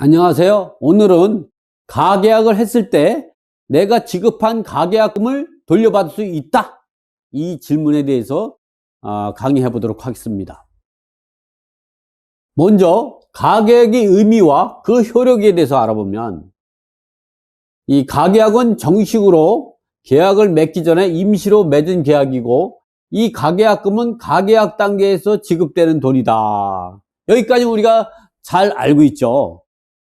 안녕하세요. 오늘은 가계약을 했을 때 내가 지급한 가계약금을 돌려받을 수 있다? 이 질문에 대해서 강의해 보도록 하겠습니다. 먼저 가계약의 의미와 그 효력에 대해서 알아보면, 이 가계약은 정식으로 계약을 맺기 전에 임시로 맺은 계약이고, 이 가계약금은 가계약 단계에서 지급되는 돈이다. 여기까지 우리가 잘 알고 있죠.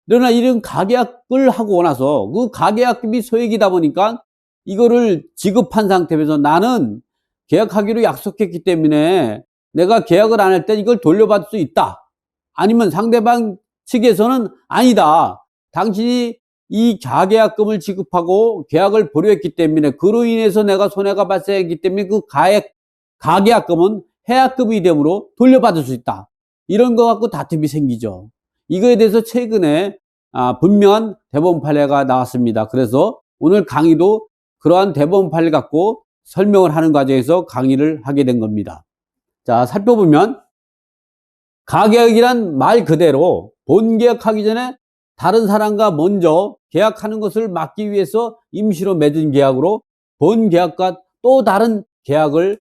그러나 이런 가계약을 하고 나서 그 가계약금이 소액이다 보니까 이거를 지급한 상태에서 나는 계약하기로 약속했기 때문에 내가 계약을 안 할 때 이걸 돌려받을 수 있다. 아니면 상대방 측에서는 아니다. 당신이 이 가계약금을 지급하고 계약을 보류했기 때문에 그로 인해서 내가 손해가 발생했기 때문에 그 가계약금은 해약금이 되므로 돌려받을 수 있다. 이런 거 갖고 다툼이 생기죠. 이거에 대해서 최근에 분명한 대법원 판례가 나왔습니다. 그래서 오늘 강의도 그러한 대법원 판례 갖고 설명을 하는 과정에서 강의를 하게 된 겁니다. 자, 살펴보면 가계약이란 말 그대로 본계약하기 전에 다른 사람과 먼저 계약하는 것을 막기 위해서 임시로 맺은 계약으로 본계약과 또 다른 계약을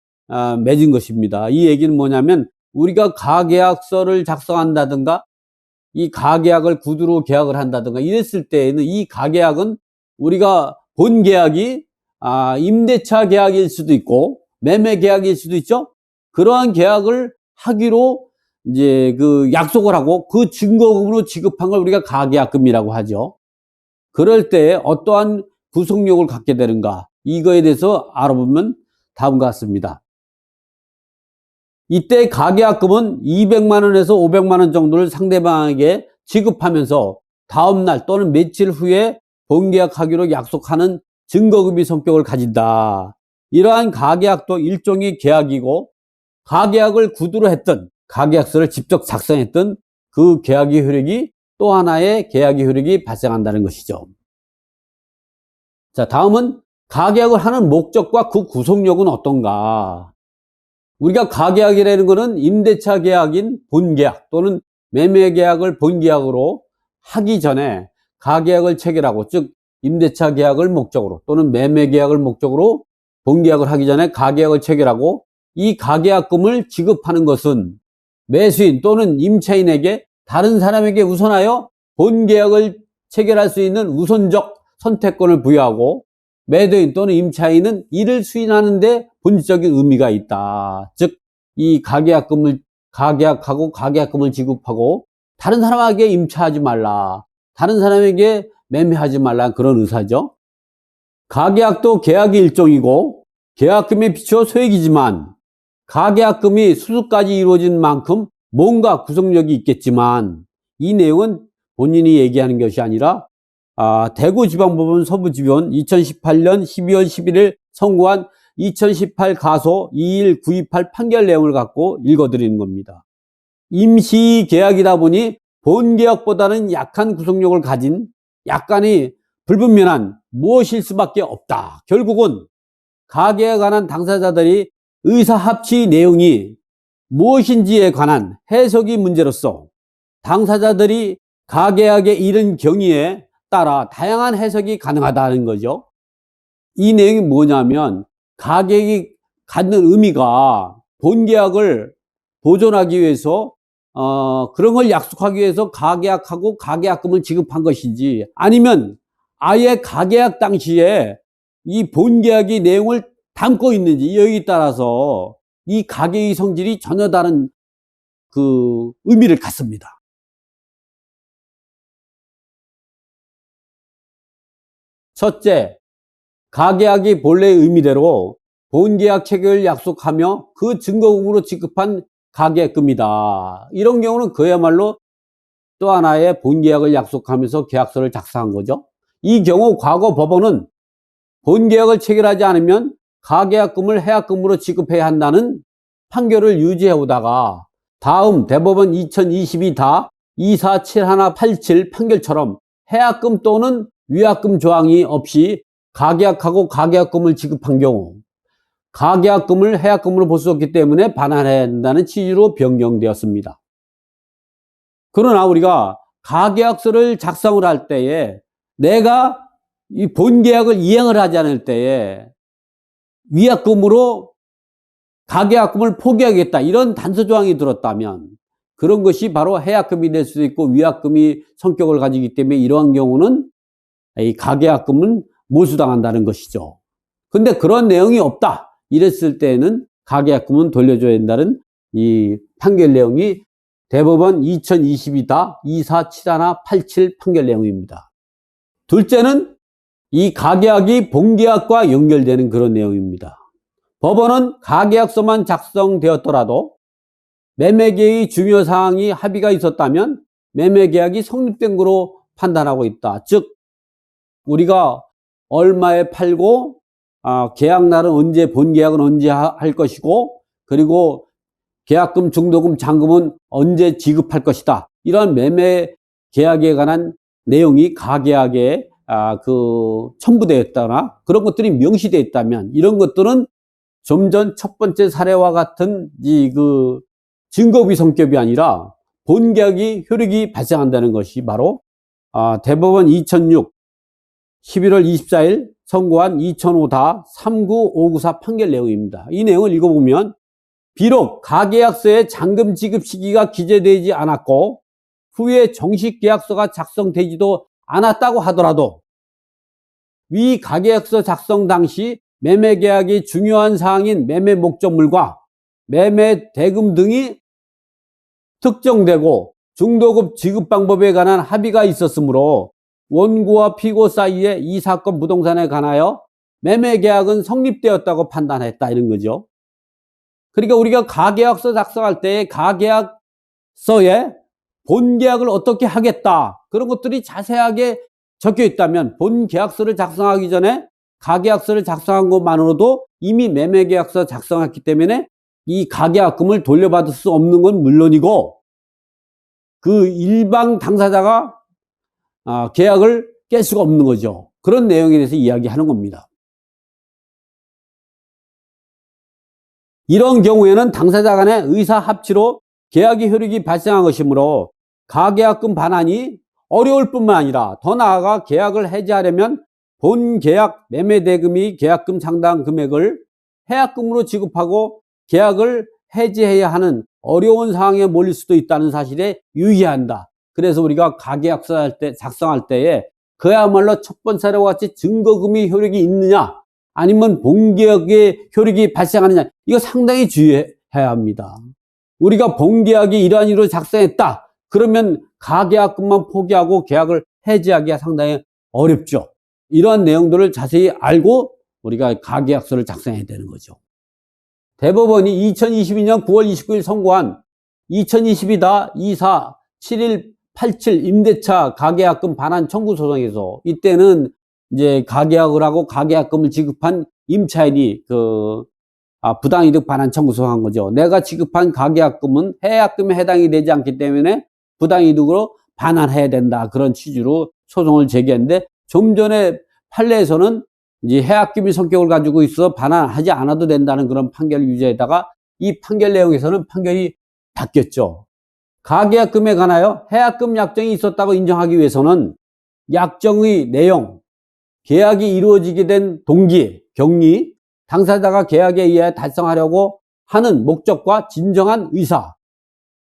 맺은 것입니다. 이 얘기는 뭐냐면, 우리가 가계약서를 작성한다든가 이 가계약을 구두로 계약을 한다든가 이랬을 때에는 이 가계약은 우리가 본 계약이 임대차 계약일 수도 있고 매매 계약일 수도 있죠. 그러한 계약을 하기로 이제 그 약속을 하고 그 증거금으로 지급한 걸 우리가 가계약금이라고 하죠. 그럴 때 어떠한 구속력을 갖게 되는가, 이거에 대해서 알아보면 다음과 같습니다. 이때 가계약금은 200만 원에서 500만 원 정도를 상대방에게 지급하면서 다음날 또는 며칠 후에 본계약하기로 약속하는 증거금의 성격을 가진다. 이러한 가계약도 일종의 계약이고, 가계약을 구두로 했던, 가계약서를 직접 작성했던 그 계약의 효력이 또 하나의 계약의 효력이 발생한다는 것이죠. 자, 다음은 가계약을 하는 목적과 그 구속력은 어떤가. 우리가 가계약이라는 것은 임대차 계약인 본계약 또는 매매 계약을 본계약으로 하기 전에 가계약을 체결하고, 즉 임대차 계약을 목적으로 또는 매매 계약을 목적으로 본계약을 하기 전에 가계약을 체결하고, 이 가계약금을 지급하는 것은 매수인 또는 임차인에게 다른 사람에게 우선하여 본계약을 체결할 수 있는 우선적 선택권을 부여하고, 매도인 또는 임차인은 이를 수인하는 데 본질적인 의미가 있다. 즉, 이 가계약하고 가계약금을 지급하고 다른 사람에게 임차하지 말라, 다른 사람에게 매매하지 말라, 그런 의사죠. 가계약도 계약의 일종이고 계약금에 비추어 소액이지만, 가계약금이 수수까지 이루어진 만큼 뭔가 구속력이 있겠지만, 이 내용은 본인이 얘기하는 것이 아니라 대구지방법원 서부지변 2018년 12월 11일 선고한 2018 가소 21928 판결 내용을 갖고 읽어드리는 겁니다. 임시계약이다 보니 본계약보다는 약한 구속력을 가진 약간의 불분명한 무엇일 수밖에 없다. 결국은 가계에 관한 당사자들이 의사합치 내용이 무엇인지에 관한 해석이 문제로서 당사자들이 가계약에 이른 경위에 따라 다양한 해석이 가능하다는 거죠. 이 내용이 뭐냐면, 가계약이 갖는 의미가 본계약을 보존하기 위해서 그런 걸 약속하기 위해서 가계약하고 가계약금을 지급한 것인지, 아니면 아예 가계약 당시에 이 본계약의 내용을 담고 있는지, 여기에 따라서 이 가계의 성질이 전혀 다른 그 의미를 갖습니다. 첫째, 가계약이 본래의 의미대로 본계약 체결을 약속하며 그 증거금으로 지급한 가계금이다. 이런 경우는 그야말로 또 하나의 본계약을 약속하면서 계약서를 작성한 거죠. 이 경우 과거 법원은 본계약을 체결하지 않으면 가계약금을 해약금으로 지급해야 한다는 판결을 유지해 오다가, 다음 대법원 2022-247187 판결처럼 해약금 또는 위약금 조항이 없이 가계약하고 가계약금을 지급한 경우 가계약금을 해약금으로 볼 수 없기 때문에 반환해야 한다는 취지로 변경되었습니다. 그러나 우리가 가계약서를 작성을 할 때에 내가 이 본계약을 이행을 하지 않을 때에 위약금으로 가계약금을 포기하겠다 이런 단서조항이 들었다면 그런 것이 바로 해약금이 될 수도 있고 위약금이 성격을 가지기 때문에 이러한 경우는 이 가계약금은 몰수당한다는 것이죠. 근데 그런 내용이 없다 이랬을 때는 가계약금은 돌려줘야 된다는 이 판결 내용이 대법원 2022-247187 판결 내용입니다. 둘째는 이 가계약이 본계약과 연결되는 그런 내용입니다. 법원은 가계약서만 작성되었더라도 매매계약의 중요 사항이 합의가 있었다면 매매계약이 성립된 거로 판단하고 있다. 즉 우리가 얼마에 팔고 계약날은 언제, 본계약은 언제 할 것이고 그리고 계약금, 중도금, 잔금은 언제 지급할 것이다. 이런 매매 계약에 관한 내용이 가계약에 첨부되어 있다거나 그런 것들이 명시되어 있다면 이런 것들은 좀 전 첫 번째 사례와 같은 증거비 성격이 아니라 본계약이 효력이 발생한다는 것이 바로 대법원 2006 11월 24일 선고한 2005-39594 판결 내용입니다. 이 내용을 읽어보면 비록 가계약서에 잔금 지급 시기가 기재되지 않았고 후에 정식 계약서가 작성되지도 않았다고 하더라도 위 가계약서 작성 당시 매매계약의 중요한 사항인 매매 목적물과 매매 대금 등이 특정되고 중도금 지급 방법에 관한 합의가 있었으므로 원고와 피고 사이에 이 사건 부동산에 관하여 매매계약은 성립되었다고 판단했다 이런 거죠. 그러니까 우리가 가계약서 작성할 때 가계약서에 본계약을 어떻게 하겠다 그런 것들이 자세하게 적혀 있다면 본계약서를 작성하기 전에 가계약서를 작성한 것만으로도 이미 매매계약서 작성했기 때문에 이 가계약금을 돌려받을 수 없는 건 물론이고 그 일방 당사자가 계약을 깰 수가 없는 거죠. 그런 내용에 대해서 이야기하는 겁니다. 이런 경우에는 당사자 간의 의사 합치로 계약의 효력이 발생한 것이므로 가계약금 반환이 어려울 뿐만 아니라 더 나아가 계약을 해지하려면 본 계약 매매 대금이 계약금 상당 금액을 해약금으로 지급하고 계약을 해지해야 하는 어려운 상황에 몰릴 수도 있다는 사실에 유의한다. 그래서 우리가 가계약서 작성할 때에 그야말로 첫 번째 사례와 같이 증거금이 효력이 있느냐 아니면 본계약의 효력이 발생하느냐 이거 상당히 주의해야 합니다. 우리가 본계약이 이러한 이유로 작성했다 그러면 가계약금만 포기하고 계약을 해지하기가 상당히 어렵죠. 이러한 내용들을 자세히 알고 우리가 가계약서를 작성해야 되는 거죠. 대법원이 2022년 9월 29일 선고한 2022-247187 임대차 가계약금 반환 청구 소송에서 이때는 이제 가계약을 하고 가계약금을 지급한 임차인이 부당이득 반환 청구 소송한 거죠. 내가 지급한 가계약금은 해약금에 해당이 되지 않기 때문에 부당이득으로 반환해야 된다. 그런 취지로 소송을 제기했는데 좀 전에 판례에서는 이제 해약금이 성격을 가지고 있어 반환하지 않아도 된다는 그런 판결 유죄에다가 이 판결 내용에서는 판결이 바뀌었죠. 가계약금에 관하여 해약금 약정이 있었다고 인정하기 위해서는 약정의 내용, 계약이 이루어지게 된 동기, 경위, 당사자가 계약에 의해 달성하려고 하는 목적과 진정한 의사,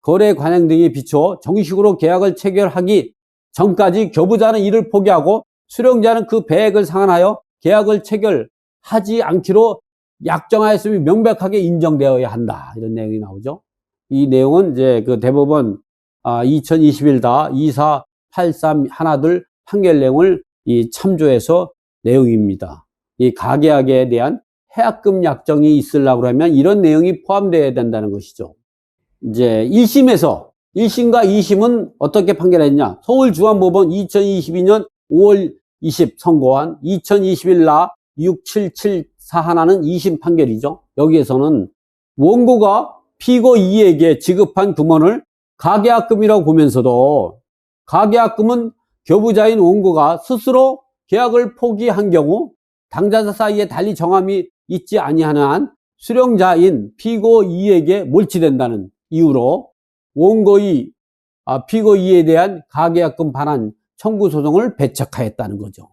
거래 관행 등에 비추어 정식으로 계약을 체결하기 전까지 교부자는 이를 포기하고 수령자는 그 배액을 상환하여 계약을 체결하지 않기로 약정하였음이 명백하게 인정되어야 한다. 이런 내용이 나오죠. 이 내용은 이제 그 대법원 2021-2483 하나둘 판결 내용을 참조해서 내용입니다. 이 가계약에 대한 해약금 약정이 있으려고 하면 이런 내용이 포함되어야 된다는 것이죠. 이제 1심과 2심은 어떻게 판결했냐? 서울중앙법원 2022년 5월 20 선고한 2021나 6774 하나는 2심 판결이죠. 여기에서는 원고가 피고 이에게 지급한 금원을 가계약금이라고 보면서도 가계약금은 교부자인 원고가 스스로 계약을 포기한 경우 당사자 사이에 달리 정함이 있지 아니하는 한 수령자인 피고 이에게 몰치된다는 이유로 원고의 피고 이에 대한 가계약금 반환 청구 소송을 배척하였다는 거죠.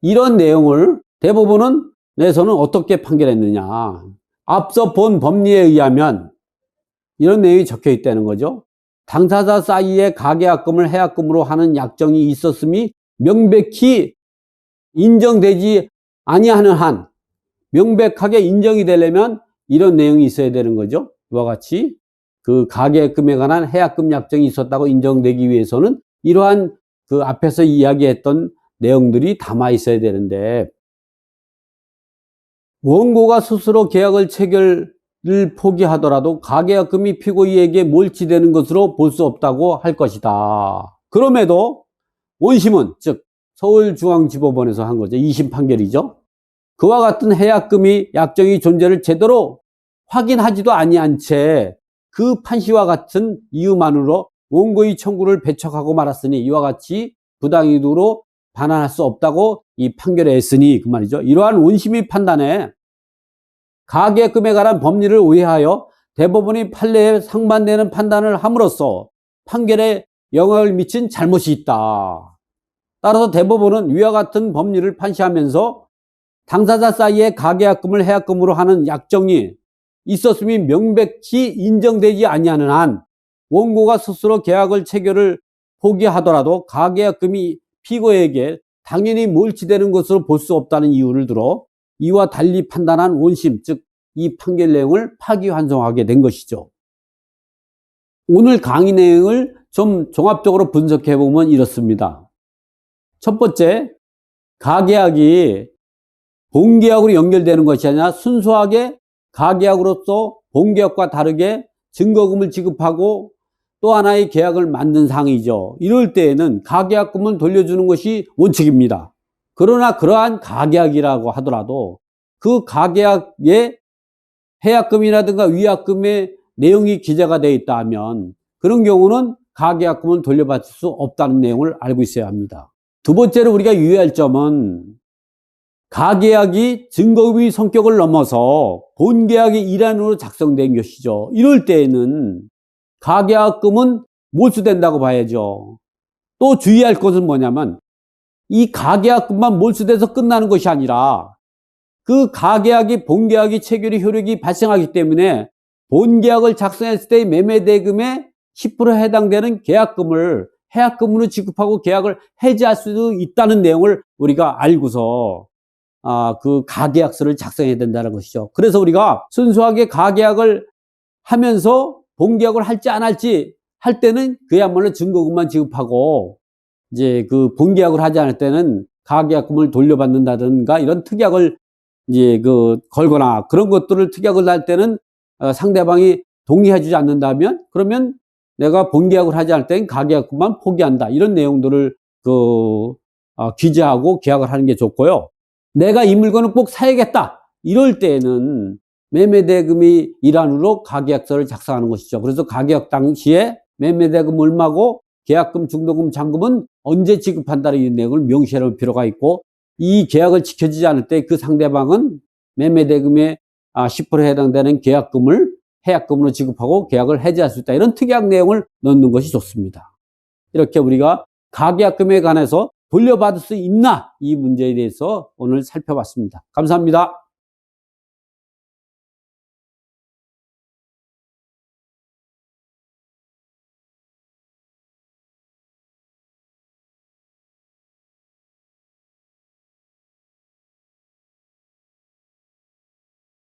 이런 내용을 대법원에서는 어떻게 판결했느냐. 앞서 본 법리에 의하면 이런 내용이 적혀 있다는 거죠. 당사자 사이에 가계약금을 해약금으로 하는 약정이 있었음이 명백히 인정되지 아니하는 한, 명백하게 인정이 되려면 이런 내용이 있어야 되는 거죠. 이와 같이 그 가계약금에 관한 해약금 약정이 있었다고 인정되기 위해서는 이러한 그 앞에서 이야기했던 내용들이 담아 있어야 되는데, 원고가 스스로 계약을 체결을 포기하더라도 가계약금이 피고이에게 몰치되는 것으로 볼 수 없다고 할 것이다. 그럼에도 원심은, 즉 서울중앙지법원에서 한 거죠. 2심 판결이죠. 그와 같은 해약금이 약정의 존재를 제대로 확인하지도 아니한 채 그 판시와 같은 이유만으로 원고의 청구를 배척하고 말았으니 이와 같이 부당이득으로 반환할 수 없다고 이 판결에 했으니 그 말이죠. 이러한 원심의 판단에 가계약금에 관한 법리를 오해하여 대법원이 판례에 상반되는 판단을 함으로써 판결에 영향을 미친 잘못이 있다. 따라서 대법원은 위와 같은 법리를 판시하면서 당사자 사이에 가계약금을 해약금으로 하는 약정이 있었음이 명백히 인정되지 아니하는 한 원고가 스스로 계약을 체결을 포기하더라도 가계약금이 피고에게 당연히 몰치되는 것으로 볼 수 없다는 이유를 들어 이와 달리 판단한 원심, 즉 이 판결 내용을 파기환송하게 된 것이죠. 오늘 강의 내용을 좀 종합적으로 분석해 보면 이렇습니다. 첫 번째, 가계약이 본계약으로 연결되는 것이 아니라 순수하게 가계약으로서 본계약과 다르게 증거금을 지급하고 또 하나의 계약을 만든 상이죠. 이럴 때에는 가계약금을 돌려주는 것이 원칙입니다. 그러나 그러한 가계약이라고 하더라도 그 가계약에 해약금이라든가 위약금의 내용이 기재가 되어 있다면 그런 경우는 가계약금은 돌려받을 수 없다는 내용을 알고 있어야 합니다. 두 번째로 우리가 유의할 점은 가계약이 증거금의 성격을 넘어서 본계약의 일환으로 작성된 것이죠. 이럴 때에는 가계약금은 몰수된다고 봐야죠. 또 주의할 것은 뭐냐면 이 가계약금만 몰수돼서 끝나는 것이 아니라 그 가계약이 본계약이 체결의 효력이 발생하기 때문에 본계약을 작성했을 때의 매매대금의 10% 해당되는 계약금을 해약금으로 지급하고 계약을 해지할 수도 있다는 내용을 우리가 알고서 그 가계약서를 작성해야 된다는 것이죠. 그래서 우리가 순수하게 가계약을 하면서 본계약을 할지 안 할지 할 때는 그야말로 증거금만 지급하고 이제 그 본계약을 하지 않을 때는 가계약금을 돌려받는다든가 이런 특약을 이제 걸거나 그런 것들을 특약을 할 때는 상대방이 동의해주지 않는다면 그러면 내가 본계약을 하지 않을 때는 가계약금만 포기한다. 이런 내용들을 기재하고 계약을 하는 게 좋고요. 내가 이 물건을 꼭 사야겠다. 이럴 때에는 매매대금이 일환으로 가계약서를 작성하는 것이죠. 그래서 가계약 당시에 매매대금 얼마고 계약금, 중도금, 잔금은 언제 지급한다는 이 내용을 명시해 놓을 필요가 있고 이 계약을 지켜지지 않을 때 그 상대방은 매매대금의 10%에 해당되는 계약금을 해약금으로 지급하고 계약을 해지할 수 있다. 이런 특약 내용을 넣는 것이 좋습니다. 이렇게 우리가 가계약금에 관해서 돌려받을 수 있나 이 문제에 대해서 오늘 살펴봤습니다. 감사합니다.